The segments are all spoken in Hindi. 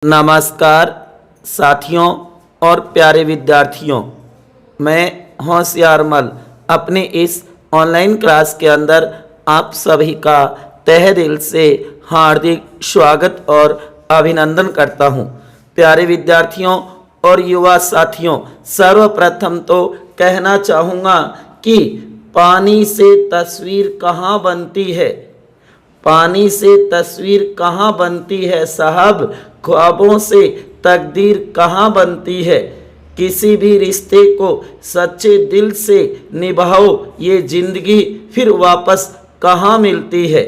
नमस्कार साथियों और प्यारे विद्यार्थियों, मैं होशियारमल अपने इस ऑनलाइन क्लास के अंदर आप सभी का तहे दिल से हार्दिक स्वागत और अभिनंदन करता हूं। प्यारे विद्यार्थियों और युवा साथियों, सर्वप्रथम तो कहना चाहूँगा कि पानी से तस्वीर कहाँ बनती है। पानी से तस्वीर कहाँ बनती है साहब, ख्वाबों से तकदीर कहाँ बनती है। किसी भी रिश्ते को सच्चे दिल से निभाओ, ये जिंदगी फिर वापस कहाँ मिलती है।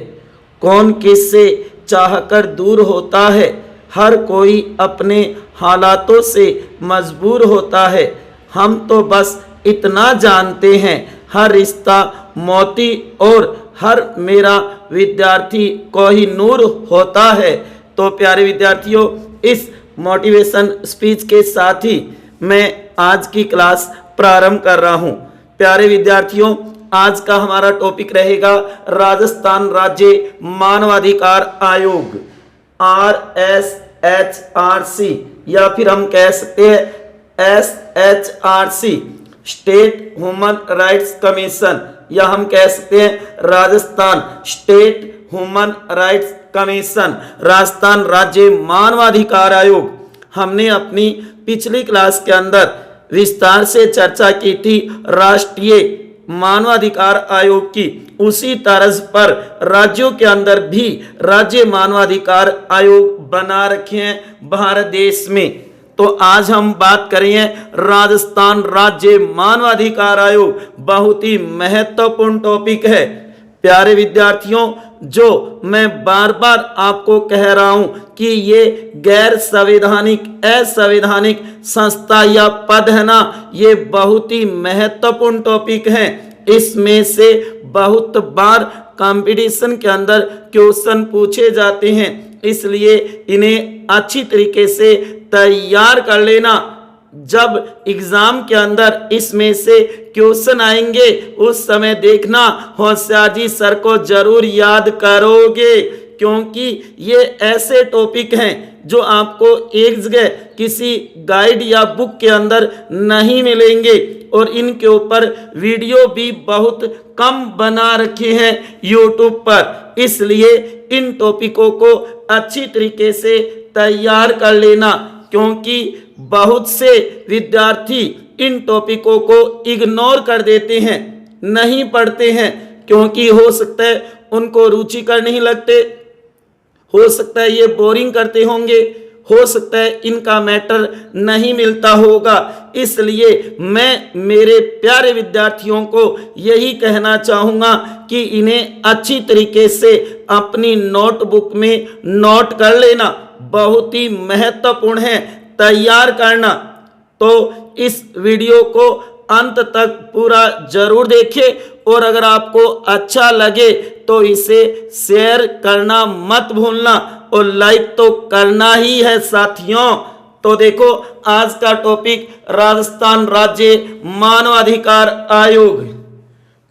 कौन किससे चाहकर दूर होता है, हर कोई अपने हालातों से मजबूर होता है। हम तो बस इतना जानते हैं, हर रिश्ता मोती और हर मेरा विद्यार्थी कोहिनूर होता है। तो प्यारे विद्यार्थियों, इस मोटिवेशन स्पीच के साथ ही मैं आज की क्लास प्रारंभ कर रहा हूं। प्यारे विद्यार्थियों, आज का हमारा टॉपिक रहेगा राजस्थान राज्य मानवाधिकार आयोग RSHRC, या फिर हम कह सकते हैं SHRC, state human rights commission, या हम कह सकते हैं Rajasthan state human rights commission, Rajasthan राज्य मानवाधिकार आयोग। हमने अपनी पिछली क्लास के अंदर विस्तार से चर्चा की थी राष्ट्रीय मानवाधिकार आयोग की। उसी तर्ज पर राज्यों के अंदर भी राज्य मानवाधिकार आयोग बना रखे हैं भारत देश में। तो आज हम बात करेंगे राजस्थान राज्य मानवाधिकार आयोग। बहुत ही महत्वपूर्ण टॉपिक है प्यारे विद्यार्थियों, जो मैं बार बार आपको कह रहा हूं कि ये गैर संवैधानिक असंवैधानिक संस्था या पद है ना, ये बहुत ही महत्वपूर्ण टॉपिक है। इसमें से बहुत बार कंपटीशन के अंदर क्वेश्चन पूछे जाते हैं, इसलिए इन्हें अच्छी तरीके से तैयार कर लेना। जब एग्जाम के अंदर इसमें से क्वेश्चन आएंगे उस समय देखना होशियार जी सर को जरूर याद करोगे, क्योंकि ये ऐसे टॉपिक हैं जो आपको एक जगह किसी गाइड या बुक के अंदर नहीं मिलेंगे, और इनके ऊपर वीडियो भी बहुत कम बना रखे हैं यूट्यूब पर। इसलिए इन टॉपिकों को अच्छी तरीके से तैयार कर लेना, क्योंकि बहुत से विद्यार्थी इन टॉपिकों को इग्नोर कर देते हैं, नहीं पढ़ते हैं, क्योंकि हो सकता है उनको रुचिकर नहीं लगते, हो सकता है ये बोरिंग करते होंगे, हो सकता है इनका मैटर नहीं मिलता होगा। इसलिए मैं मेरे प्यारे विद्यार्थियों को यही कहना चाहूँगा कि इन्हें अच्छी तरीके से अपनी नोटबुक में नोट कर लेना, बहुत ही महत्वपूर्ण है तैयार करना। तो इस वीडियो को अंत तक पूरा जरूर देखें, और अगर आपको अच्छा लगे तो इसे शेयर करना मत भूलना, और लाइक तो करना ही है साथियों। तो देखो, आज का टॉपिक राजस्थान राज्य मानवाधिकार आयोग,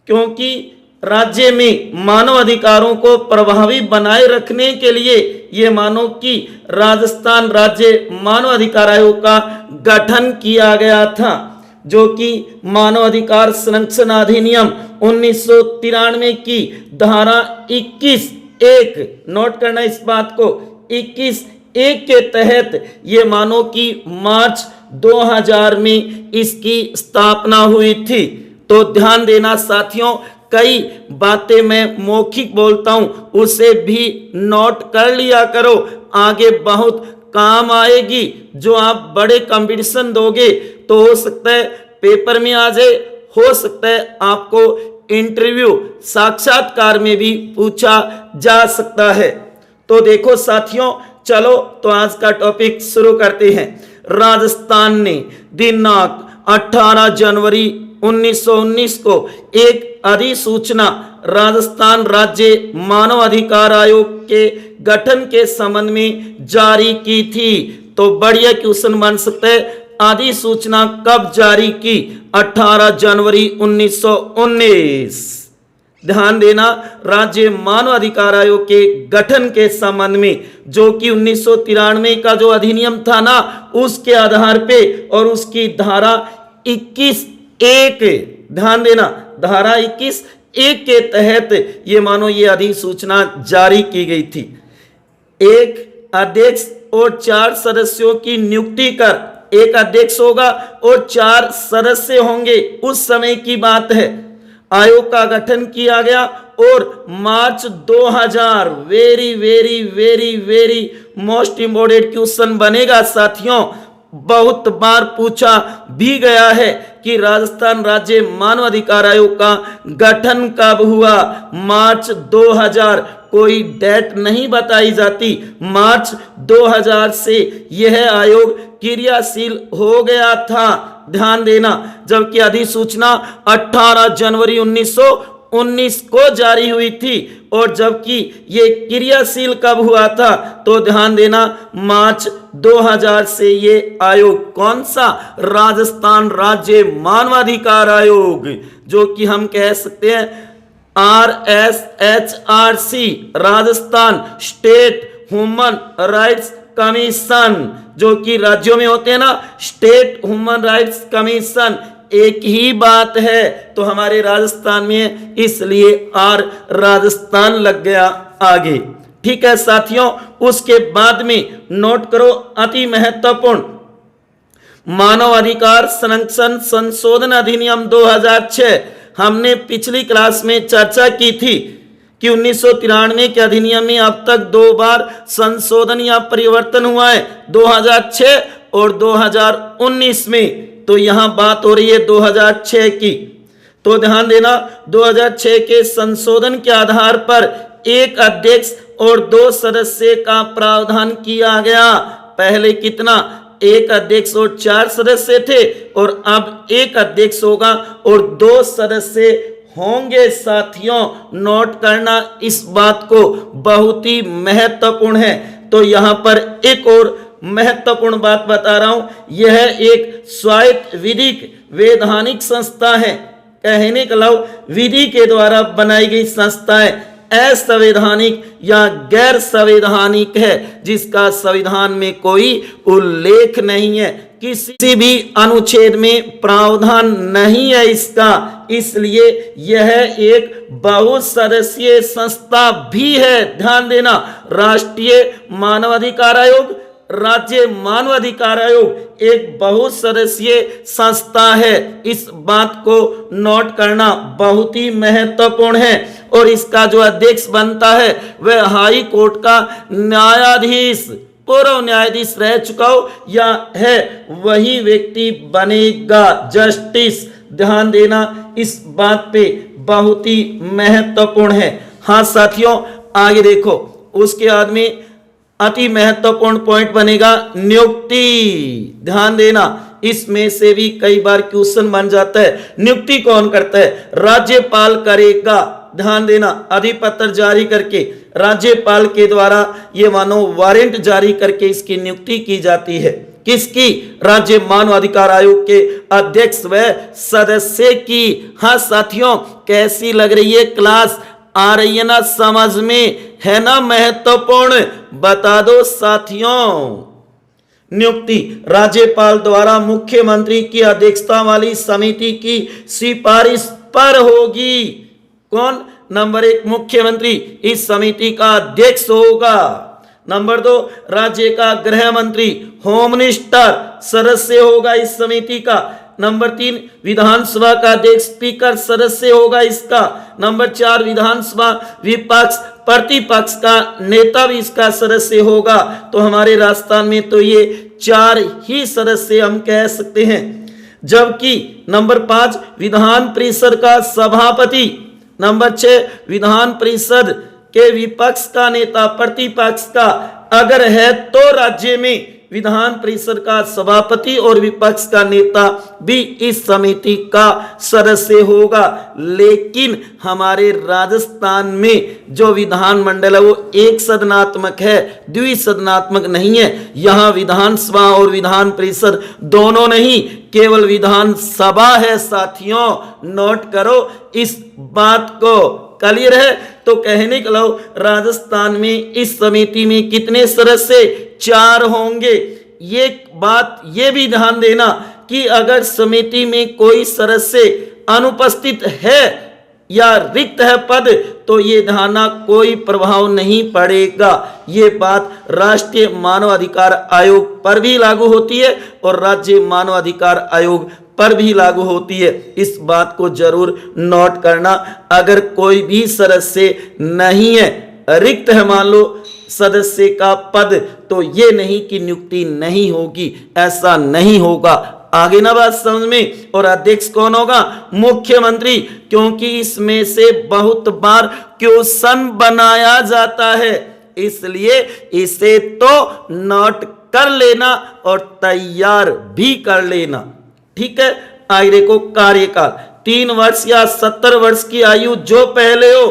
क्योंकि राज्य में मानव अधिकारों को प्रभावी बनाए रखने के लिए ये मानो कि राजस्थान राज्य मानव अधिकार आयोग का गठन किया गया था, जो कि मानव अधिकार संरक्षण अधिनियम 1993 की धारा 21(1), नोट करना इस बात को, 21(1) के तहत ये मानो कि मार्च 2000 में इसकी स्थापना हुई थी। तो ध्यान देना साथियों, कई बातें मैं मौखिक बोलता हूं, उसे भी नोट कर लिया करो, आगे बहुत काम आएगी। जो आप बड़े कंपटीशन दोगे तो हो सकता है पेपर में आ जाए, हो सकता है आपको इंटरव्यू साक्षात्कार में भी पूछा जा सकता है। तो देखो साथियों, चलो तो आज का टॉपिक शुरू करते हैं। राजस्थान ने दिनांक 18 जनवरी 1919 को एक अधिसूचना राजस्थान राज्य मानव अधिकार आयोग के गठन के संबंध में जारी की थी। तो बढ़िया क्वेश्चन बन सकता है, अधिसूचना कब जारी की? 18 जनवरी 1919। ध्यान देना, राज्य मानव अधिकार आयोग के गठन के संबंध में जो कि 1993 का जो अधिनियम था ना, उसके आधार पे और उसकी धारा 21(1), ध्यान देना, धारा 21(1) के तहत ये मानो ये अधिसूचना जारी की गई थी। एक अध्यक्ष और 4 सदस्यों की नियुक्ति कर, एक अध्यक्ष होगा और 4 सदस्य होंगे, उस समय की बात है। आयोग का गठन किया गया और मार्च 2000, very very very very most important question बनेगा साथियों, बहुत बार पूछा भी गया है कि राजस्थान राज्य मानव अधिकार आयोग का गठन कब हुआ। मार्च 2000, कोई डेट नहीं बताई जाती। मार्च 2000 से यह आयोग क्रियाशील हो गया था, ध्यान देना, जबकि अधिसूचना 18 जनवरी 1919 को जारी हुई थी। और जबकि ये क्रियाशील कब हुआ था, तो ध्यान देना, मार्च 2000 से ये आयोग कौन सा, राजस्थान राज्य मानवाधिकार आयोग, जो कि हम कह सकते हैं RSHRC, Rajasthan state human rights commission, जो कि राज्यों में होते हैं ना, स्टेट ह्यूमन राइट्स कमीशन, एक ही बात है। तो हमारे राजस्थान में इसलिए राजस्थान लग गया आगे। ठीक है साथियों, उसके बाद में नोट करो अति महत्वपूर्ण, मानव अधिकार संरक्षण संशोधन अधिनियम 2006। हमने पिछली क्लास में चर्चा की थी कि 1993 के अधिनियम में अब तक 2 बार संशोधन या परिवर्तन हुआ है, 2006 और 2019 में। तो यहां बात हो रही है 2006 की। तो ध्यान देना, 2006 के संशोधन के आधार पर एक अध्यक्ष और 2 सदस्य का प्रावधान किया गया। पहले कितना, एक अध्यक्ष और 4 सदस्य थे, और अब एक अध्यक्ष होगा और 2 सदस्य होंगे। साथियों नोट करना इस बात को, बहुत ही महत्वपूर्ण है। तो यहां पर एक और महत्वपूर्ण बात बता रहा हूं, यह एक स्वायत्त विधिक वैधानिक संस्था है। कहने का मतलब विधि के द्वारा बनाई गई संस्था है, असंवैधानिक या गैर संवैधानिक है, जिसका संविधान में कोई उल्लेख नहीं है, किसी भी अनुच्छेद में प्रावधान नहीं है इसका। इसलिए यह एक बहुसदस्यीय संस्था भी है। ध्यान देना, राष्ट्रीय मानवाधिकार आयोग, राज्य मानवाधिकार आयोग एक बहुसदस्यीय संस्था है। इस बात को नोट करना बहुत ही महत्वपूर्ण है। और इसका जो अध्यक्ष बनता है वह हाई कोर्ट का न्यायाधीश, पूर्व न्यायाधीश रह चुका हो या है, वही व्यक्ति बनेगा, जस्टिस। ध्यान देना, इस बात पे बहुत ही महत्वपूर्ण है। हाँ साथियों आगे देखो, उसके बाद में अति महत्वपूर्ण पॉइंट बनेगा नियुक्ति। ध्यान देना, इसमें से भी कई बार क्वेश्चन बन जाता है। नियुक्ति कौन करता है, राज्यपाल करेगा। ध्यान देना, अधिपत्र जारी करके राज्यपाल के द्वारा ये मानो वारंट जारी करके इसकी नियुक्ति की जाती है। किसकी, राज्य मानव अधिकार आयोग के अध्यक्ष व सदस्य की। हाँ साथियों, कैसी लग रही है क्लास, आ रही है ना समझ में, है ना महत्वपूर्ण, बता दो साथियों। नियुक्ति राज्यपाल द्वारा मुख्यमंत्री की अध्यक्षता वाली समिति की सिफारिश पर होगी। कौन, नंबर 1 मुख्यमंत्री इस समिति का अध्यक्ष होगा। नंबर 2 राज्य का गृह मंत्री, होम मिनिस्टर सदस्य होगा इस समिति का। नंबर 3 विधानसभा का अध्यक्ष स्पीकर सदस्य होगा इसका। नंबर 4 विधानसभा विपक्ष प्रतिपक्ष का नेता भी इसका सदस्य होगा। तो हमारे राजस्थान में तो ये 4 ही सदस्य हम कह सकते हैं। जबकि नंबर 5 विधान परिषद का सभापति, नंबर 6 विधान परिषद के विपक्ष का नेता, प्रतिपक्ष का अगर है तो राज्य में विधान परिषद का सभापति और विपक्ष का नेता भी इस समिति का सदस्य होगा। लेकिन हमारे राजस्थान में जो विधानमंडल है वो एक सदनात्मक है, द्विसदनात्मक नहीं है। यहाँ विधानसभा और विधान परिषद दोनों नहीं, केवल विधानसभा है साथियों। नोट करो इस बात को, क्लियर है। तो कहने का लो राजस्थान में इस समिति में कितने सदस्य? 4 होंगे। ये बात ये भी ध्यान देना कि अगर समिति में कोई सदस्य अनुपस्थित है या रिक्त है पद, तो ये धारणा कोई प्रभाव नहीं पड़ेगा। ये बात राष्ट्रीय मानव अधिकार आयोग पर भी लागू होती है और राज्य मानव अधिकार आयोग पर भी लागू होती है। इस बात को जरूर नोट करना। अगर कोई भी सदस्य नहीं है, रिक्त है मान लो सदस्य का पद, तो ये नहीं कि नियुक्ति नहीं होगी, ऐसा नहीं होगा। आगे ना बात समझ में। और अध्यक्ष कौन होगा? मुख्यमंत्री, क्योंकि इसमें से बहुत बार क्वेश्चन बनाया जाता है, इसलिए इसे तो नोट कर लेना और तैयार भी कर लेना। ठीक है। आगे देखो कार्यकाल 3 वर्ष या 70 वर्ष की आयु जो पहले हो,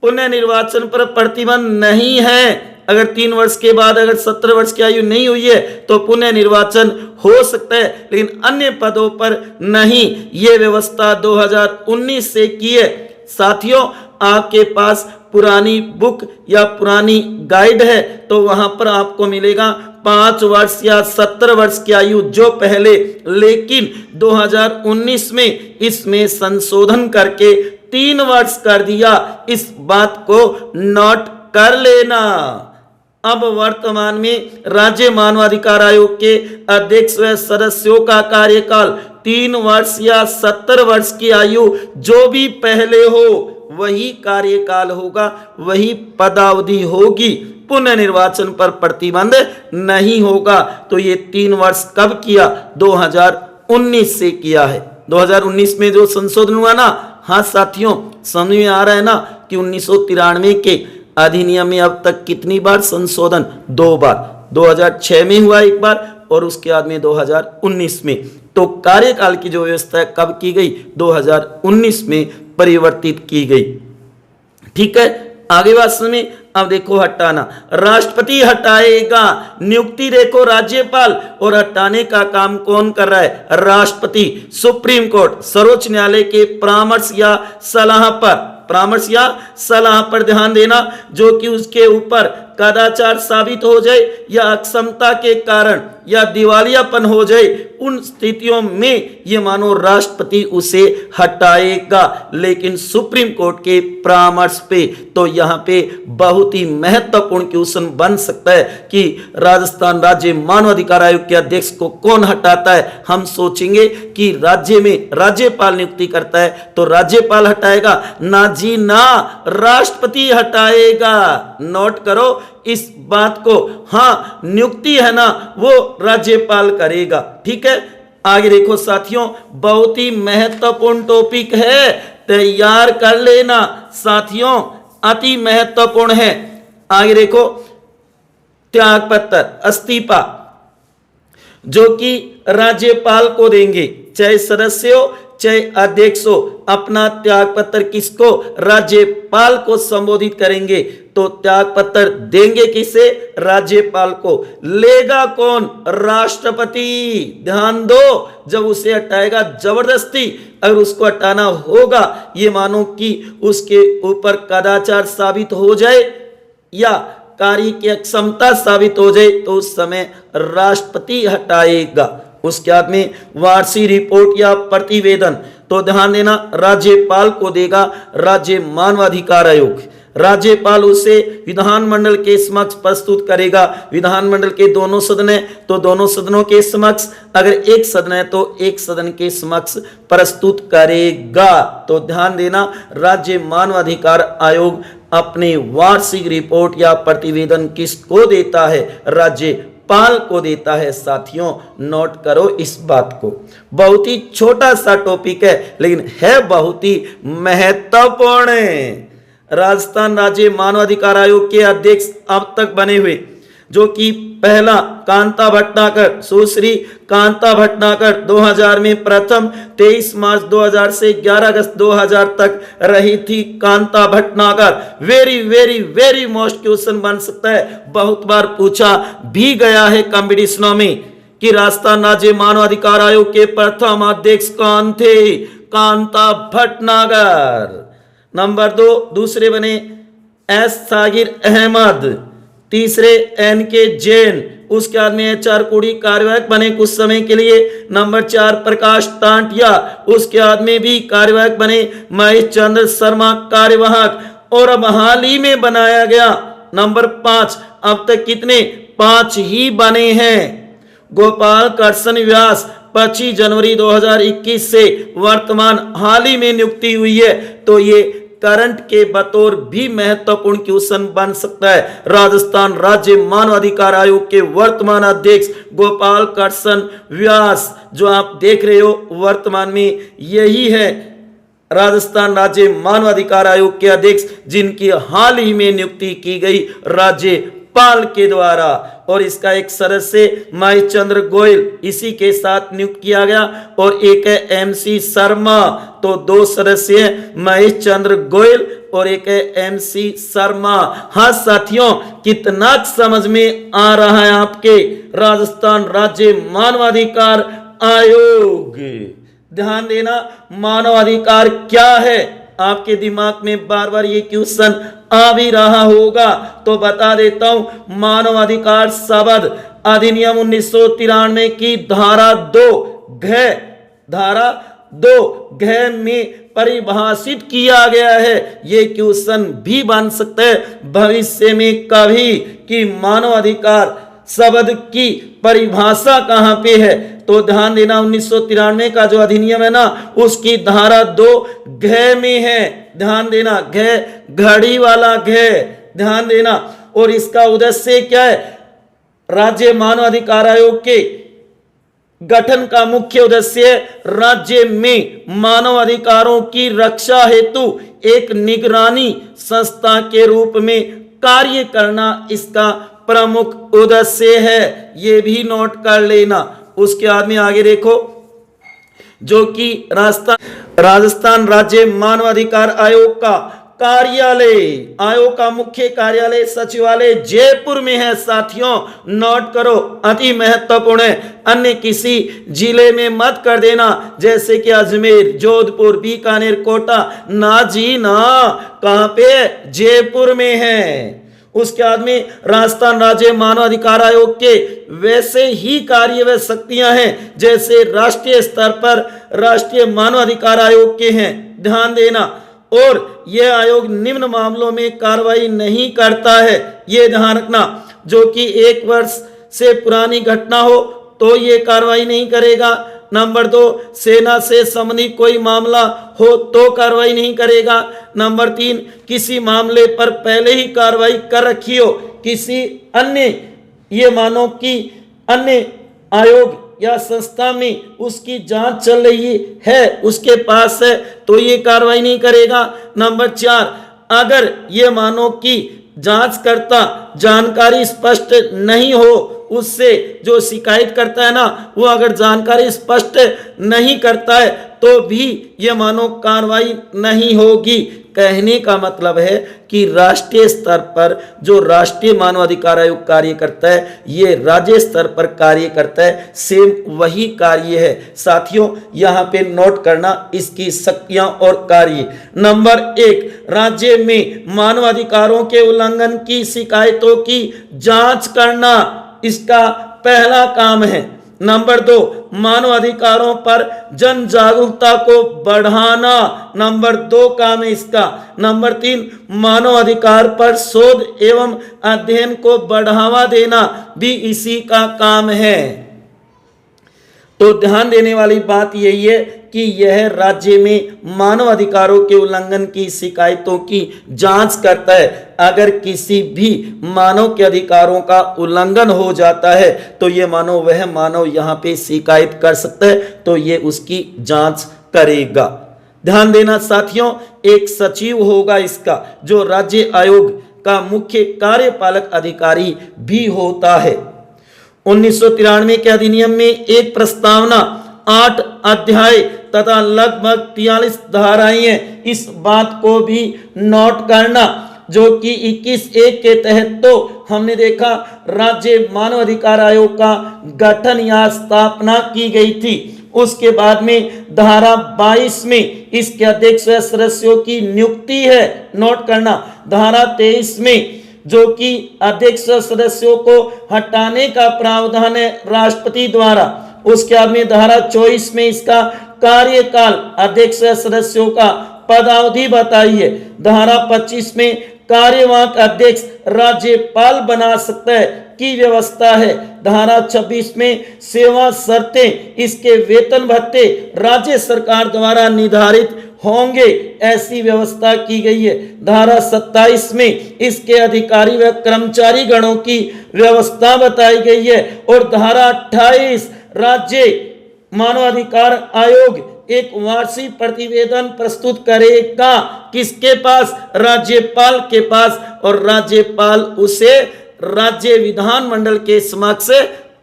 पुनः निर्वाचन पर प्रतिबंध नहीं है। अगर 3 वर्ष के बाद अगर 17 वर्ष की आयु नहीं हुई है तो पुनः निर्वाचन हो सकता है, लेकिन अन्य पदों पर नहीं। यह व्यवस्था 2019 से की है। साथियों, आपके पास पुरानी बुक या पुरानी गाइड है तो वहां पर आपको मिलेगा 5 वर्ष या 17 वर्ष की आयु जो पहले, लेकिन 2019 में इसमें संशोधन करके 3 वर्ष कर दिया। इस बात को नोट कर लेना। अब वर्तमान में राज्य मानवाधिकार आयोग के अध्यक्ष व सदस्यों का कार्यकाल 3 वर्ष या 70 वर्ष की आयु जो भी पहले हो वही कार्यकाल होगा, वही पदावधि होगी। पुनः निर्वाचन पर प्रतिबंध नहीं होगा। तो ये 3 वर्ष कब किया? 2019 से किया है। 2019 में जो संशोधन हुआ ना, हाँ साथियों, समझ में आ रहा है ना कि 1993 के अधिनियम में अब तक कितनी बार संशोधन? 2 बार। 2006 में हुआ एक बार और उसके बाद में 2019 में। तो कार्यकाल की जो व्यवस्था है कब की गई? 2019 में परिवर्तित की गई। ठीक है। आगे बात सुनिए। अब देखो हटाना, राष्ट्रपति हटाएगा, नियुक्ति देखो राज्यपाल, और हटाने का काम कौन कर रहा है? राष्ट्रपति। सुप्रीम कोर्ट सर्वोच्च न्यायालय के परामर्श या सलाह पर ध्यान देना, जो कि उसके ऊपर कदाचार साबित हो जाए या अक्षमता के कारण या दिवालियापन हो जाए, उन स्थितियों में ये मानो राष्ट्रपति उसे हटाएगा। लेकिन सुप्रीम कोर्ट के परामर्श पे तो यहाँ पे बहुत ही महत्वपूर्ण क्वेश्चन बन सकता है कि राजस्थान राज्य मानवाधिकार आयोग के अध्यक्ष को कौन हटाता है। हम सोचेंगे कि राज्य में राज्यपाल नियुक्ति करता है तो राज्यपाल हटाएगा, ना जी ना, राष्ट्रपति हटाएगा। नोट करो इस बात को। हाँ, नियुक्ति है ना वो राज्यपाल करेगा। ठीक है। आगे देखो साथियों, बहुत ही महत्वपूर्ण टॉपिक है, तैयार कर लेना साथियों, अति महत्वपूर्ण है। आगे देखो, त्याग पत्र, इस्तीफा जो कि राज्यपाल को देंगे, चाहे सदस्य हो चाहे अध्यक्ष हो, अपना त्याग पत्र किसको? राज्यपाल को संबोधित करेंगे। तो त्याग पत्र देंगे किसे? राज्यपाल को। लेगा कौन? राष्ट्रपति। ध्यान दो, जब उसे हटाएगा जबरदस्ती, अगर उसको हटाना होगा, ये मानो कि उसके ऊपर कदाचार साबित हो जाए या कार्य की अक्षमता साबित हो जाए, तो उस समय राष्ट्रपति हटाएगा। उसके बाद में वार्षिक रिपोर्ट या प्रतिवेदन तो ध्यान देना, राज्यपाल को देगा राज्य मानवाधिकार आयोग। राज्यपाल उसे विधानमंडल के समक्ष प्रस्तुत करेगा। विधानमंडल के दोनों सदन है तो दोनों सदनों के समक्ष, अगर एक सदन है तो एक सदन के समक्ष प्रस्तुत करेगा। तो ध्यान देना, राज्य मानवाधिकार आयोग अपनी वार्षिक रिपोर्ट या प्रतिवेदन किसको देता है? राज्यपाल को देता है। साथियों, नोट करो इस बात को। बहुत ही छोटा सा टॉपिक है लेकिन है बहुत ही महत्वपूर्ण। राजस्थान राज्य मानवाधिकार आयोग के अध्यक्ष अब तक बने हुए, जो कि पहला कांता भटनागर, सुश्री कांता भटनागर 2000 में प्रथम, 23 मार्च 2000 से 11 अगस्त 2000 तक रही थी Kanta Bhatnagar. Very very very most question बन सकता है, बहुत बार पूछा भी गया है कंपटीशनों में कि राजस्थान राज्य मानवाधिकार आयोग के प्रथम अध्यक्ष कौन थे? कांता भटनागर। नंबर 2 दूसरे बने एस सागिर अहमद, तीसरे एन के जैन, उसके बाद में HR कोड़ी कार्यवाहक बने कुछ समय के लिए। नंबर 4 प्रकाश टांटिया, उसके बाद में भी कार्यवाहक बने महेश चंद्र शर्मा कार्यवाहक, और अब हाल ही में बनाया गया नंबर 5। अब तक कितने 5 ही बने हैं। गोपाल कृष्ण व्यास 25 जनवरी 2021 से वर्तमान हाल ही में नियुक्ति हुई है, तो ये करंट के बतौर भी महत्वपूर्ण क्वेश्चन बन सकता है। राजस्थान राज्य मानवाधिकार आयोग के वर्तमान अध्यक्ष गोपाल कृष्ण व्यास जो आप देख रहे हो वर्तमान में यही है राजस्थान राज्य मानवाधिकार आयोग के अध्यक्ष, जिनकी हाल ही में नियुक्ति की गई राज्यपाल के द्वारा। और इसका एक सदस्य महेश चंद्र गोयल इसी के साथ नियुक्त किया गया, और एक है MC शर्मा। तो 2 सदस्य हैं महेश चंद्र गोयल और एक है MC शर्मा। हाँ साथियों, कितना समझ में आ रहा है आपके राजस्थान राज्य मानवाधिकार आयोग। ध्यान देना, मानवाधिकार क्या है, आपके दिमाग में बार बार ये क्वेश्चन आ भी रहा होगा, तो बता देता हूं। मानवाधिकार शब्द अधिनियम 1993 की धारा 2 घ में परिभाषित किया गया है। ये क्वेश्चन भी बन सकता है भविष्य में कभी कि मानवाधिकार शब्द की परिभाषा कहां पे है। तो ध्यान देना, 1993 का जो अधिनियम है ना, उसकी धारा 2 घ में है। ध्यान देना, घड़ी वाला ध्यान देना। और इसका उद्देश्य क्या है, राज्य मानवाधिकार आयोग के गठन का मुख्य उद्देश्य राज्य में मानव अधिकारों की रक्षा हेतु एक निगरानी संस्था के रूप में कार्य करना इसका प्रमुख उद्देश्य है। ये भी नोट कर लेना। उसके बाद में आगे देखो, जो कि राजस्थान राज्य मानवाधिकार आयोग का कार्यालय, आयोग का मुख्य कार्यालय सचिवालय जयपुर में है। साथियों नोट करो, अति महत्वपूर्ण है। अन्य किसी जिले में मत कर देना, जैसे कि अजमेर, जोधपुर, बीकानेर, कोटा। ना जी ना, कहां पे, जयपुर में है। उसके बाद में राजस्थान राज्य मानवाधिकार आयोग के वैसे ही कार्य व शक्तियां हैं जैसे राष्ट्रीय स्तर पर राष्ट्रीय मानवाधिकार आयोग के हैं। ध्यान देना, और यह आयोग निम्न मामलों में कार्रवाई नहीं करता है, यह ध्यान रखना। जो कि 1 वर्ष से पुरानी घटना हो तो यह कार्रवाई नहीं करेगा। नंबर 2, सेना से संबंधित कोई मामला हो तो कार्रवाई नहीं करेगा। नंबर 3, किसी मामले पर पहले ही कार्रवाई कर रखी हो, किसी अन्य, ये मानो कि अन्य आयोग या संस्था में उसकी जांच चल रही है, उसके पास है, तो ये कार्रवाई नहीं करेगा। नंबर 4, अगर ये मानो कि जांचकर्ता जानकारी स्पष्ट नहीं हो, उससे जो शिकायत करता है ना, वो अगर जानकारी स्पष्ट नहीं करता है तो भी ये मानो कार्रवाई नहीं होगी। कहने का मतलब है कि राष्ट्रीय स्तर पर जो राष्ट्रीय मानवाधिकार आयोग कार्य करता है, ये राज्य स्तर पर कार्य करता है, सेम वही कार्य है। साथियों यहाँ पे नोट करना इसकी शक्तियां और कार्य। नंबर 1, राज्य में मानवाधिकारों के उल्लंघन की शिकायतों की जांच करना इसका पहला काम है। नंबर 2, मानवाधिकारों पर जन जागरूकता को बढ़ाना, नंबर 2 काम है इसका। नंबर 3, मानवाधिकार पर शोध एवं अध्ययन को बढ़ावा देना भी इसी का काम है। तो ध्यान देने वाली बात यही है कि यह राज्य में मानव अधिकारों के उल्लंघन की शिकायतों की जांच करता है। अगर किसी भी मानव के अधिकारों का उल्लंघन हो जाता है तो ये वह मानव यहाँ पे शिकायत कर सकता है, तो ये उसकी जांच करेगा। ध्यान देना साथियों, एक सचिव होगा इसका, जो राज्य आयोग का मुख्य कार्यपालक अधिकारी भी होता है। 1993 के अधिनियम में एक प्रस्तावना, 8 अध्याय तथा लगभग 43 धाराएं हैं। इस बात को भी नोट करना, जो कि 21(1) के तहत तो हमने देखा राज्य मानव अधिकार आयोग का गठन या स्थापना की गई थी। उसके बाद में धारा 22 में इसके अध्यक्ष व सदस्यों की नियुक्ति है, नोट करना। धारा 23 में जो कि अध्यक्ष व सदस्यों को हटाने का प्रावधान है राष्ट्रपति द्वारा। उसके बाद में धारा 24 में इसका कार्यकाल, अध्यक्ष व सदस्यों का पदावधि बताइए। धारा 25 में कार्यवाहक अध्यक्ष राज्यपाल बना सकता है की व्यवस्था है। धारा 26 में सेवा शर्तें, इसके वेतन भत्ते राज्य सरकार द्वारा निर्धारित होंगे, ऐसी व्यवस्था की गई है। धारा 27 में इसके अधिकारी व कर्मचारी गणों की व्यवस्था बताई गई है। और धारा 28 राज्य मानवाधिकार आयोग एक वार्षिक प्रतिवेदन प्रस्तुत करेगा, किसके पास? राज्यपाल के पास, और राज्यपाल उसे राज्य विधानमंडल के समक्ष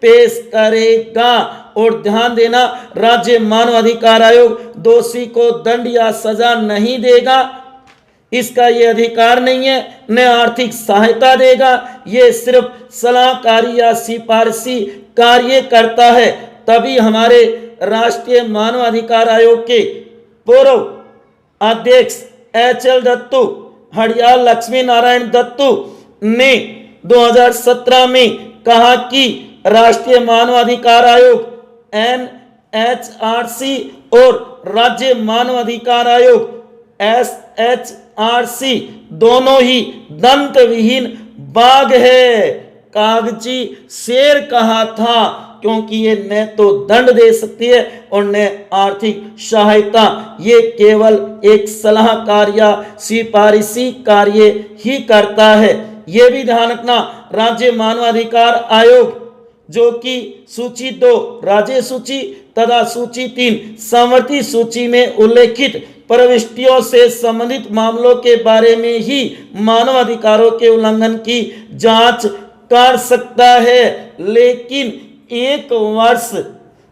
पेश करेगा। और ध्यान देना, राज्य मानवाधिकार आयोग दोषी को दंड या सजा नहीं देगा, इसका ये अधिकार नहीं है, न आर्थिक सहायता देगा, ये सिर्फ सलाहकारी या सिफारिशी कार्य करता है। तभी हमारे राष्ट्रीय मानवाधिकार आयोग के पूर्व अध्यक्ष HL दत्तू, हड़ियाल लक्ष्मी नारायण दत्तू ने 2017 में कहा कि राष्ट्रीय मानवाधिकार आयोग NHRC और राज्य मानवाधिकार आयोग SHRC दोनों ही दंत विहीन बाघ है। कागजी शेर कहा था, क्योंकि ये न तो दंड दे सकती है और न आर्थिक सहायता, ये केवल एक सलाहकार या सिफारिशी कार्य ही करता है। ये भी ध्यान रखना, राज्य मानवाधिकार आयोग जो कि सूची 2 राज्य सूची तथा सूची 3 समवर्ती सूची में उल्लेखित प्रविष्टियों से संबंधित मामलों के बारे में ही मानवाधिकारों के उल्लंघन की जांच कर सकता है, लेकिन 1 वर्ष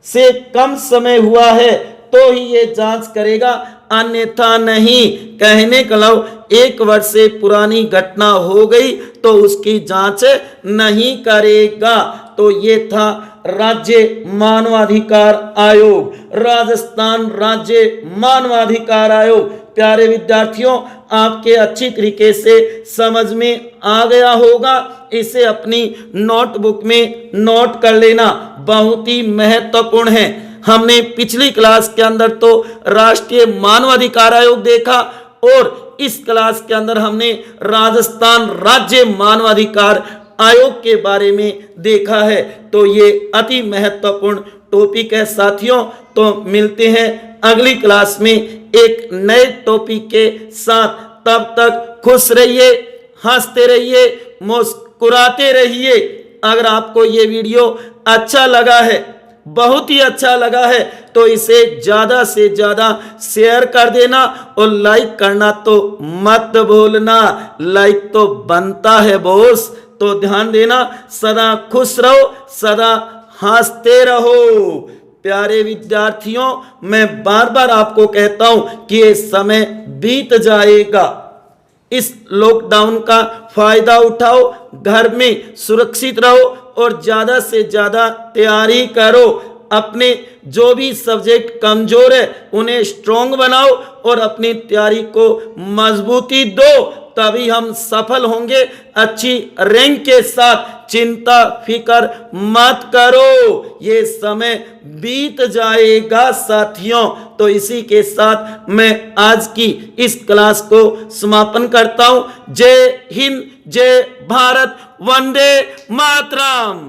से कम समय हुआ है तो ही ये जांच करेगा, अन्यथा नहीं। कहने का मतलब 1 वर्ष से पुरानी घटना हो गई तो उसकी जांच नहीं करेगा। तो ये था राज्य मानवाधिकार आयोग, राजस्थान राज्य मानवाधिकार आयोग। प्यारे विद्यार्थियों, आपके अच्छी तरीके से समझ में आ गया होगा। इसे अपनी नोटबुक में नोट कर लेना, बहुत ही महत्वपूर्ण है। हमने पिछली क्लास के अंदर तो राष्ट्रीय मानवाधिकार आयोग देखा और इस क्लास के अंदर हमने राजस्थान राज्य मानवाधिकार आयोग के बारे में देखा है। तो ये अति महत्वपूर्ण टॉपिक है साथियों। तो मिलते हैं अगली क्लास में एक नए टॉपिक के साथ। तब तक खुश रहिए, हंसते रहिए, मुस्कुराते रहिए। अगर आपको ये वीडियो अच्छा लगा है, बहुत ही अच्छा लगा है, तो इसे ज्यादा से ज्यादा शेयर कर देना और लाइक करना तो मत भूलना। लाइक तो बनता है बॉस। तो ध्यान देना, सदा खुश रहो, सदा हंसते रहो। प्यारे विद्यार्थियों, मैं बार बार आपको कहता हूं कि ये समय बीत जाएगा। इस लॉकडाउन का फायदा उठाओ, घर में सुरक्षित रहो और ज्यादा से ज्यादा तैयारी करो। अपने जो भी सब्जेक्ट कमजोर है उन्हें स्ट्रॉन्ग बनाओ और अपनी तैयारी को मजबूती दो, तभी हम सफल होंगे अच्छी रैंक के साथ। चिंता फिकर मत करो, ये समय बीत जाएगा साथियों। तो इसी के साथ मैं आज की इस क्लास को समापन करता हूं। जय हिंद, जय भारत, वंदे मातरम।